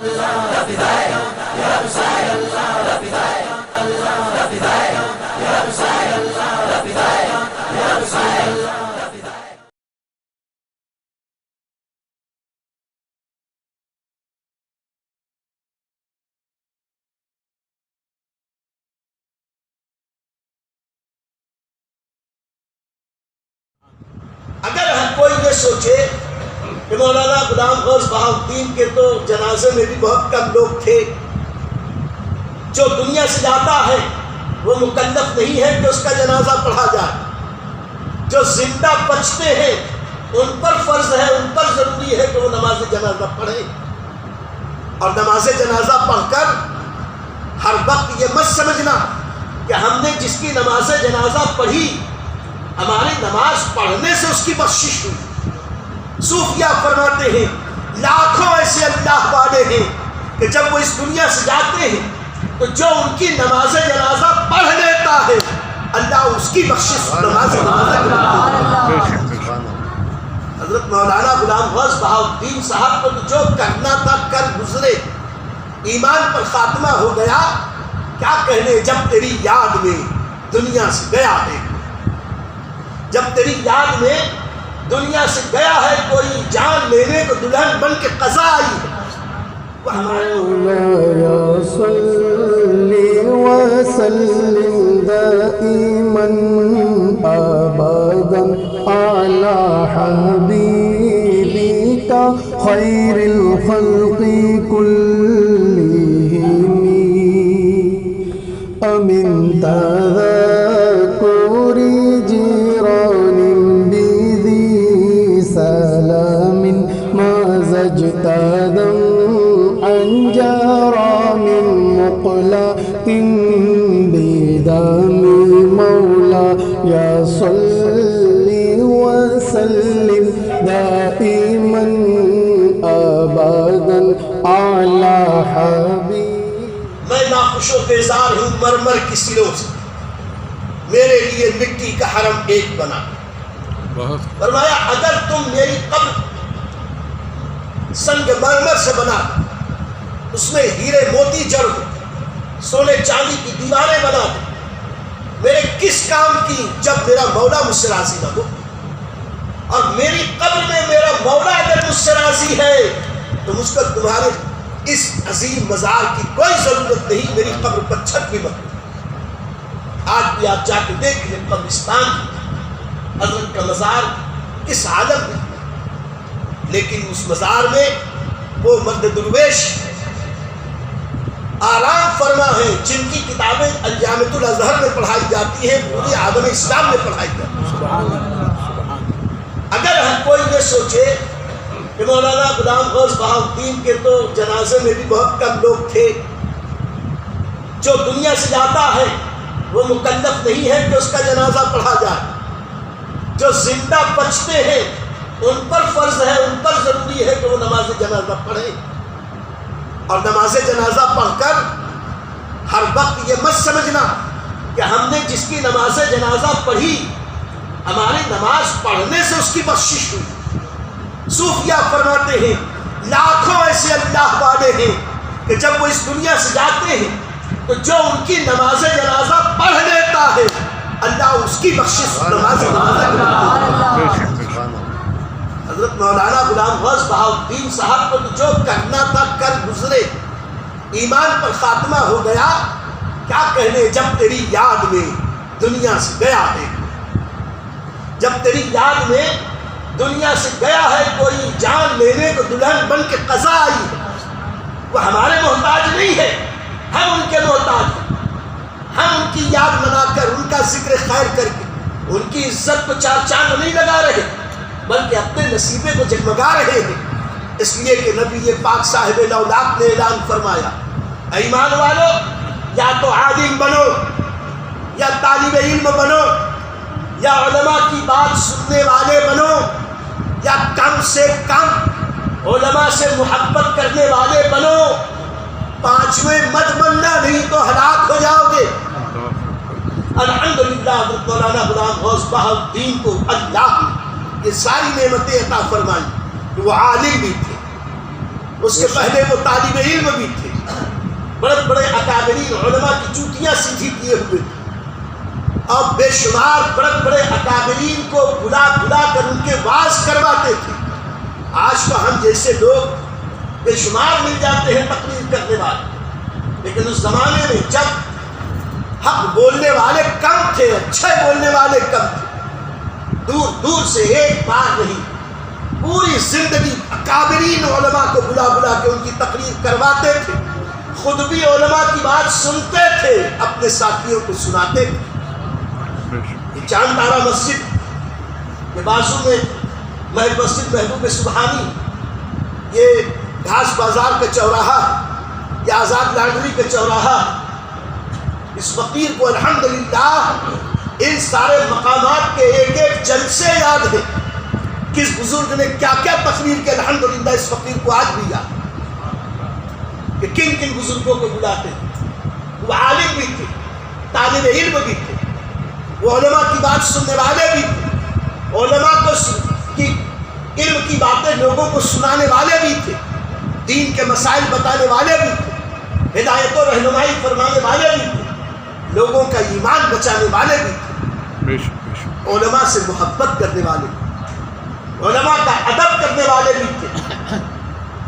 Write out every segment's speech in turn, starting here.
اگر ہم کوئی یہ سوچے کہ مولانا غلام غوث بہاؤالدین کے تو جنازے میں بھی بہت کم لوگ تھے، جو دنیا سے جاتا ہے وہ مکلف نہیں ہے کہ اس کا جنازہ پڑھا جائے، جو زندہ بچتے ہیں ان پر فرض ہے، ان پر ضروری ہے کہ وہ نماز جنازہ پڑھیں، اور نماز جنازہ پڑھ کر ہر وقت یہ مت سمجھنا کہ ہم نے جس کی نماز جنازہ پڑھی ہماری نماز پڑھنے سے اس کی بخشش ہوئی۔ صوفیہ فرماتے ہیں لاکھوں ایسے اللہ والے ہیں کہ جب وہ اس دنیا سے جاتے ہیں تو جو ان کی نماز جنازہ پڑھ لیتا ہے اللہ اس کی بخشش نماز جنازہ کرتا ہے۔ حضرت مولانا غلام غوث بہاؤالدین صاحب کو تو جو کرنا تھا کر گزرے، ایمان پر خاتمہ ہو گیا، کیا کہنے جب تیری یاد میں دنیا سے گیا ہے، جب تیری یاد میں دنیا سے گیا ہے کوئی جان لینے کو دلہن بن کے قضا آئی ہے۔ مولایا صلی وسلم دائما ابدا علی حبیبک خیر الخلق کلہم امن تذکر جیران بذی سلام ما زجتدم انجرى من مقلة بدم مولاي صل وسلم دائما ابدا على حبيب۔ میں ناخوش و بیزار ہوں مرمر کی سلوں سے، میرے لیے مٹی کا حرم ایک بنا۔ فرمایا اگر تم میری قبر سنگ مرمر سے بنا دو، اس میں ہیرے موتی جڑ دو، سونے چاندی کی دیواریں بنا دو، میرے کس کام کی جب میرا مولا مجھ سے راضی نہ ہو؟ اور میری قبر میں میرا مولا اگر مجھ سے راضی ہے تو مجھ کو تمہارے اس عظیم مزار کی کوئی ضرورت نہیں، میری قبر پر چھت بھی مت۔ آج بھی آپ جا کے دیکھ لیں قبرستان حضرت کا مزار کس عالم میں، لیکن اس مزار میں وہ مرد درویش آرام فرما ہے جن کی کتابیں الجامعۃ الازہر میں پڑھائی جاتی ہیں، پورے عالم اسلام میں پڑھائی جاتی ہیں۔ اگر ہم کوئی یہ سوچے کہ مولانا غلام غوث بہاؤالدین کے تو جنازے میں بھی بہت کم لوگ تھے، جو دنیا سے جاتا ہے وہ مکلف نہیں ہے کہ اس کا جنازہ پڑھا جائے، جو زندہ بچتے ہیں ان پر فرض ہے، ان پر ضروری ہے کہ وہ نماز جنازہ پڑھیں، اور نماز جنازہ پڑھ کر ہر وقت یہ مت سمجھنا کہ ہم نے جس کی نماز جنازہ پڑھی ہماری نماز پڑھنے سے اس کی بخشش ہوئی۔ صوفیہ فرماتے ہیں لاکھوں ایسے اللہ والے ہیں کہ جب وہ اس دنیا سے جاتے ہیں تو جو ان کی نماز جنازہ پڑھ لیتا ہے اللہ اس کی بخشش نماز جنازہ کرتا ہے۔ حضرت مولانا غلام غوث بہاؤالدین صاحب کو تو جو کرنا تھا کر گزرے، ایمان پر خاتمہ ہو گیا، کیا کہنے جب تیری یاد میں دنیا سے گیا ہے، جب تیری یاد میں دنیا سے گیا ہے کوئی جان لینے کو دلہن بن کے قضا آئی ہے۔ وہ ہمارے محتاج نہیں ہے، ہم ان کے محتاج ہیں، ہم ان کی یاد منا کر ان کا ذکر خیر کر کے ان کی عزت کو چار چاند نہیں لگا رہے بلکہ اپنے نصیبے کو جگمگا رہے ہیں، اس لیے کہ نبی پاک صاحب لولاک نے اعلان فرمایا اے ایمان والو، یا تو عالم بنو یا طالب علم بنو یا علماء کی بات سننے والے بنو یا کم سے کم علماء سے محبت کرنے والے بنو، پانچویں مت بننا نہیں تو ہلاک ہو جاؤ گے۔ الحمدللہ حضرت مولانا غلام غوث بہاؤالدین کو اللہ نے یہ ساری نعمتیں عطا فرمائی کہ وہ عالم بھی تھے، اس کے پہلے وہ طالب علم بھی تھے، بڑے بڑے اکابرین علماء کی چوٹیاں سیدھی کیے ہوئے تھے، اور بے شمار بڑے بڑے اکابرین کو بلا بلا کر ان کے واعظ کرواتے تھے۔ آج تو ہم جیسے لوگ بے شمار مل جاتے ہیں تقریر کرنے والے، لیکن اس زمانے میں جب حق بولنے والے کم تھے، اچھے بولنے والے کم تھے، دور دور سے ایک بار نہیں، پوری زندگی اکابرین علماء کو بلا بلا کے ان کی تقریر کرواتے تھے، خود بھی علماء کی بات سنتے تھے، اپنے ساتھیوں کو سناتے تھے۔ یہ چاند تارا مسجد کے بازو میں مسجد محبوب سبحانی، یہ گھاس بازار کا چوراہا، یہ آزاد لانڈری کا چوراہا، اس فقیر کو الحمدللہ ان سارے مقامات کے ایک ایک جلسے یاد ہیں، کس بزرگ نے کیا کیا تقریر کی، الحمدللہ اس فقیر کو آج بھی یاد کہ کن کن بزرگوں کو بلاتے تھے۔ وہ عالم بھی تھے، طالب علم بھی تھے، وہ علماء کی بات سننے والے بھی تھے، علماء کی علم کی باتیں لوگوں کو سنانے والے بھی تھے، دین کے مسائل بتانے والے بھی تھے، ہدایت و رہنمائی فرمانے والے بھی تھے، لوگوں کا ایمان بچانے والے بھی تھے، علماء سے محبت کرنے والے بھی، علماء کا ادب کرنے والے بھی تھے۔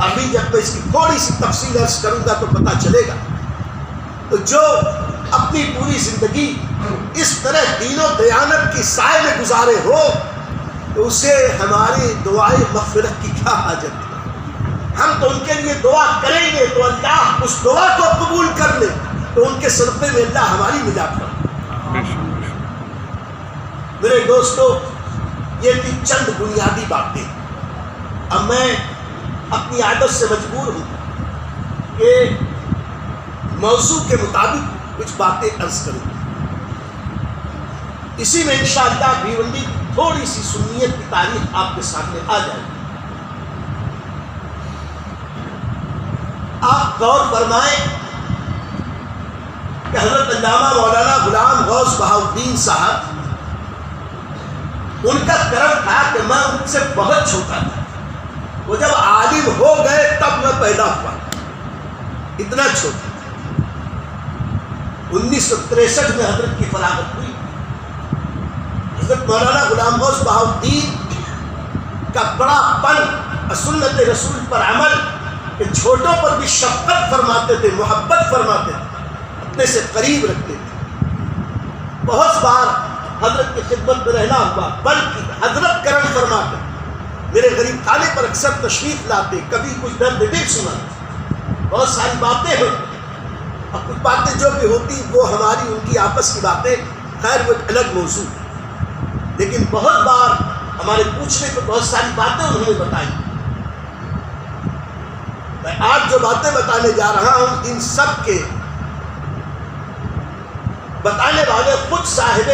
ابھی جب میں اس کی تھوڑی سی تفصیل عرض کروں گا تو پتہ چلے گا۔ تو جو اپنی پوری زندگی اس طرح دین و دیانت کی سائے میں گزارے ہو تو اسے ہماری دعائیں مغفرت کی کیا حاجت ہے؟ ہم تو ان کے لیے دعا کریں گے تو اللہ اس دعا کو قبول کر لے، تو ان کے صدقے میں اللہ ہماری نجات کرے۔ میرے دوستو، یہ تھی چند بنیادی باتیں۔ اب میں اپنی عادت سے مجبور ہوں کہ موضوع کے مطابق کچھ باتیں عرض کروں، اسی میں انشاءاللہ بھیونڈی کی تھوڑی سی سنیت کی تاریخ آپ کے سامنے آ جائے گی۔ آپ غور فرمائیں کہ حضرت علامہ مولانا غلام غوث بہاؤالدین صاحب، ان کا کرم تھا کہ میں ان سے بہت چھوٹا تھا، وہ جب عالم ہو گئے تب میں پیدا ہوا، اتنا چھوٹا۔ 1963 میں حضرت کی فراغت ہوئی۔ حضرت مولانا غلام غوث بہاؤالدین کا بڑا پن سنت رسول پر عمل، کہ چھوٹوں پر بھی شفقت فرماتے تھے، محبت فرماتے تھے، اپنے سے قریب رکھتے تھے۔ بہت بار حضرت کی خدمت میں رہنا ہوا، بلکہ حضرت کرم فرماتے میرے غریب خانے پر اکثر تشریف لاتے، کبھی کچھ درد دل سناتے، بہت ساری باتیں ہوتی، اور کچھ باتیں جو بھی ہوتی وہ ہماری ان کی آپس کی باتیں، خیر وہ ایک الگ موضوع، لیکن بہت بار ہمارے پوچھنے کو بہت ساری باتیں انہوں نے بتائی۔ میں آج جو باتیں بتانے جا رہا ہوں ان سب کے بتانے والے خود صاحب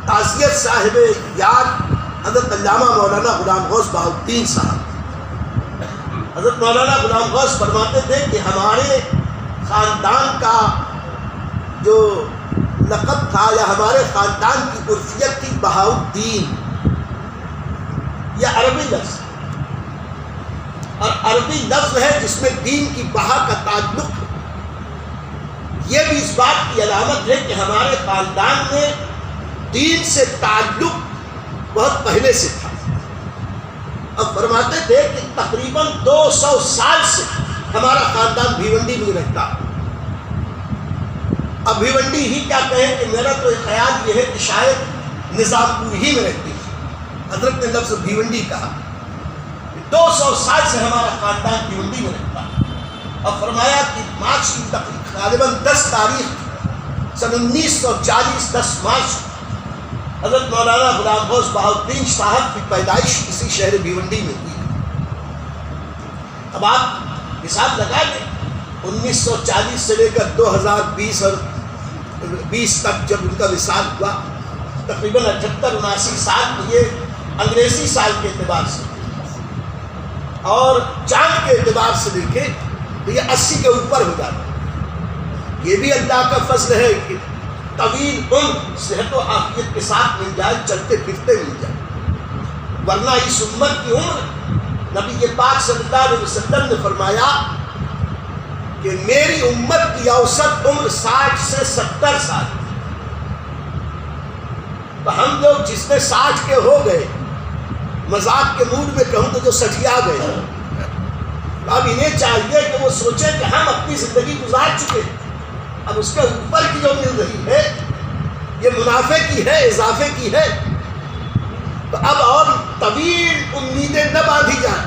تعزیت، صاحب یاد حضرت علامہ مولانا غلام غوث بہاؤالدین صاحب۔ حضرت مولانا غلام غوث فرماتے تھے کہ ہمارے خاندان کا جو لقب تھا یا ہمارے خاندان کی عرفیت تھی بہاؤالدین، یہ عربی لفظ، اور عربی لفظ ہے جس میں دین کی بہا کا تعلق ہے۔ یہ بھی اس بات کی علامت ہے کہ ہمارے خاندان میں دین سے تعلق بہت پہلے سے تھا۔ اب فرماتے تھے کہ تقریباً 200 سال سے ہمارا خاندان بھیونڈی میں رہتا۔ اب بھیونڈی ہی کیا کہیں کہ میرا تو ایک خیال یہ ہے کہ شاید نظام پور ہی میں رہتی ہے۔ حضرت نے لفظ بھیونڈی کہا، 200 سال سے ہمارا خاندان بھیونڈی میں رہتا۔ اب فرمایا کہ مارچ کی غالباً 10 تاریخ سن 1940، 10 مارچ حضرت مولانا غلام غوث بہاؤالدین صاحب کی پیدائش اسی شہر بھیونڈی میں ہوئی۔ اب آپ حساب لگا لیں، 1940 سے لے کر 2020 اور 20 تک جب ان کا وصال ہوا، تقریباً 78-79 سال، یہ انگریزی سال کے اعتبار سے، اور چاند کے اعتبار سے دیکھیں تو یہ 80 کے اوپر ہو جاتا۔ یہ بھی اللہ کا فضل ہے کہ طویل عمر صحت و عافیت کے ساتھ مل جائے، چلتے پھرتے مل جائے، ورنہ اس امت کی عمر نبی پاک صلی اللہ علیہ وسلم نے فرمایا کہ میری امت کی اوسط عمر 60 سے 70 سال. تو ہم لوگ جس میں 60 کے ہو گئے، مذاق کے موڈ میں کہوں تو جو سٹیا گئے، اب انہیں چاہیے کہ وہ سوچیں کہ ہم اپنی زندگی گزار چکے، اب اس کے اوپر کی جو مل رہی ہے یہ منافع کی ہے، اضافے کی ہے. تو اب اور طویل امیدیں نہ باندھی جائیں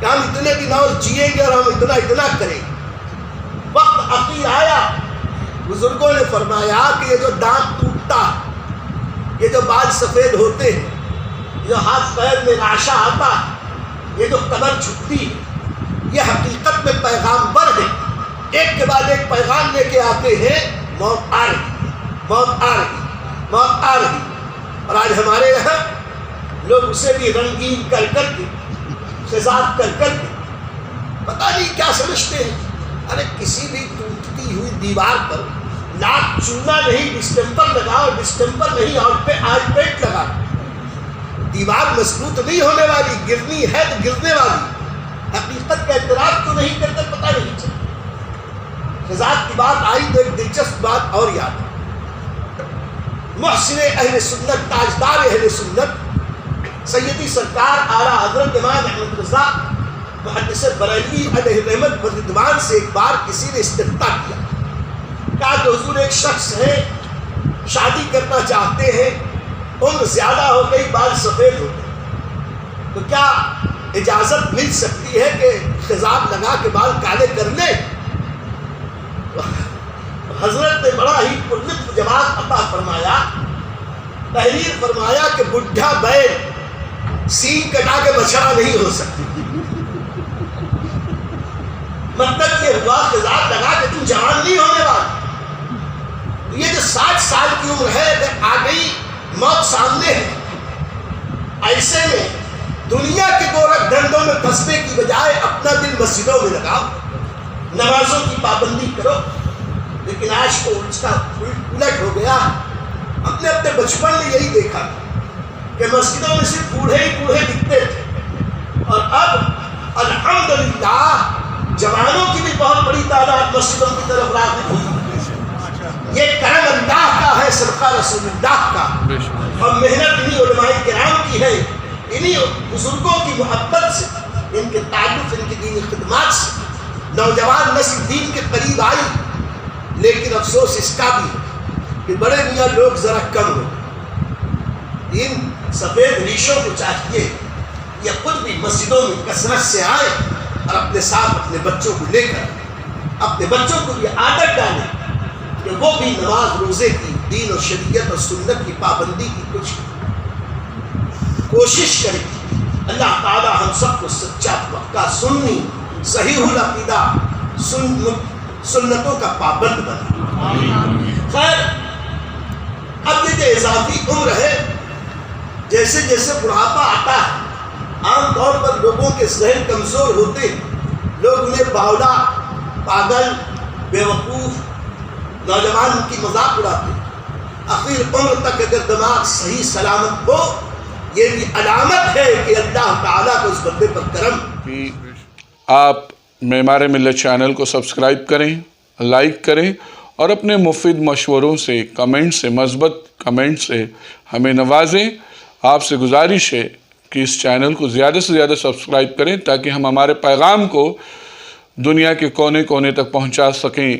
کہ ہم اتنے دن اور جئیں گے اور ہم اتنا کریں گے. وقت اخیر آیا، بزرگوں نے فرمایا کہ یہ جو دانت ٹوٹتا، یہ جو بال سفید ہوتے ہیں، یہ جو ہاتھ پیر میں راشا آتا، یہ جو کمر جھکتی ہے، یہ حقیقت میں پیغامبر ہیں. ایک کے بعد ایک پیغام لے کے آتے ہیں. موت آ رہی، موت آ رہی، موت آ رہی. اور آج ہمارے یہاں لوگ اسے بھی رنگین کر کے، خزاب کر کے پتہ نہیں کیا سمجھتے ہیں. ارے کسی بھی ٹوٹتی ہوئی دیوار پر لاکھ چونا نہیں، ڈسٹمپر لگاؤ، ڈسٹمپر نہیں اور آج پیٹ لگا. دیوار مضبوط نہیں ہونے والی، گرنی ہے تو گرنے والی. حقیقت کا اعتراف تو نہیں کرتے، پتہ نہیں چلتا. خزاب کی بات آئی تو ایک دلچسپ بات اور یاد ہے. محسن اہل سنت، تاجدار اہل سنت، سیدی سرکار اعلیٰ حضرت امام احمد رضا محدث بریلوی علیہ رحمت و رضوان سے ایک بار کسی نے استفتاء کیا. کہا کہ حضور ایک شخص ہے، شادی کرنا چاہتے ہیں، عمر زیادہ ہو گئی، بال سفید ہو گئے، تو کیا اجازت مل سکتی ہے کہ خزاب لگا کے بال کالے کر لیں؟ حضرت نے بڑا ہی پرلطف جواب عطا فرمایا، تحریر فرمایا کہ بڈھا بیل سینگ کٹا کے بچڑا نہیں ہو سکتی. مطلب یہ ہوا خزاب لگا کہ تم جوان نہیں ہونے والا. یہ جو 60 سال کی عمر ہے اگر آ گئی، موت سامنے ہے، ایسے میں دنیا کے گورکھ دھندوں میں پھنسنے کی بجائے اپنا دل مسجدوں میں لگاؤ، نمازوں کی پابندی کرو. لیکن آج کو الٹ ہو گیا. ہم نے اپنے بچپن میں یہی دیکھا کہ مسجدوں میں صرف بوڑھے ہی بوڑھے دکھتے تھے، اور اب الحمدللہ جوانوں کی بھی بہت بڑی تعداد مسجدوں کی طرف راغب ہوئی. یہ کرم اللہ کا ہے، صدقہ رسول اللہ کا، اور محنت انہی علماء کرام کی ہے، انہی بزرگوں کی محبت سے، ان کے تعلق، ان کی دینی خدمات سے نوجوان نسل دین کے قریب آئی. لیکن افسوس اس کا بھی کہ بڑے میاں لوگ ذرا کم ہو. ان سفید ریشوں کو چاہیے یہ خود بھی مسجدوں میں کثرت سے آئے اور اپنے ساتھ اپنے بچوں کو لے کر اپنے بچوں کو یہ عادت ڈالیں کہ وہ بھی نماز روزے کی، دین اور شریعت اور سنت کی پابندی کی کچھ کوشش کریں. اللہ تعالی ہم سب کو سچا پکا سنی صحیح العقیدہ سنتوں کا پابند بنا. خیر، اب یہ جو اضافی عمر ہے، جیسے جیسے بڑھاپا آتا ہے، عام طور پر لوگوں کے ذہن کمزور ہوتے ہیں، لوگ انہیں باولا، پاگل، بیوقوف، نوجوان ان کی مذاق اڑاتے ہیں. آخر عمر تک اگر دماغ صحیح سلامت ہو، یہ بھی علامت ہے کہ اللہ تعالیٰ کو اس بندے پر کرم. آپ معمار ملت چینل کو سبسکرائب کریں، لائک کریں اور اپنے مفید مشوروں سے، کمنٹ سے، مثبت کمنٹ سے ہمیں نوازیں. آپ سے گزارش ہے کہ اس چینل کو زیادہ سے زیادہ سبسکرائب کریں تاکہ ہم ہمارے پیغام کو دنیا کے کونے کونے تک پہنچا سکیں.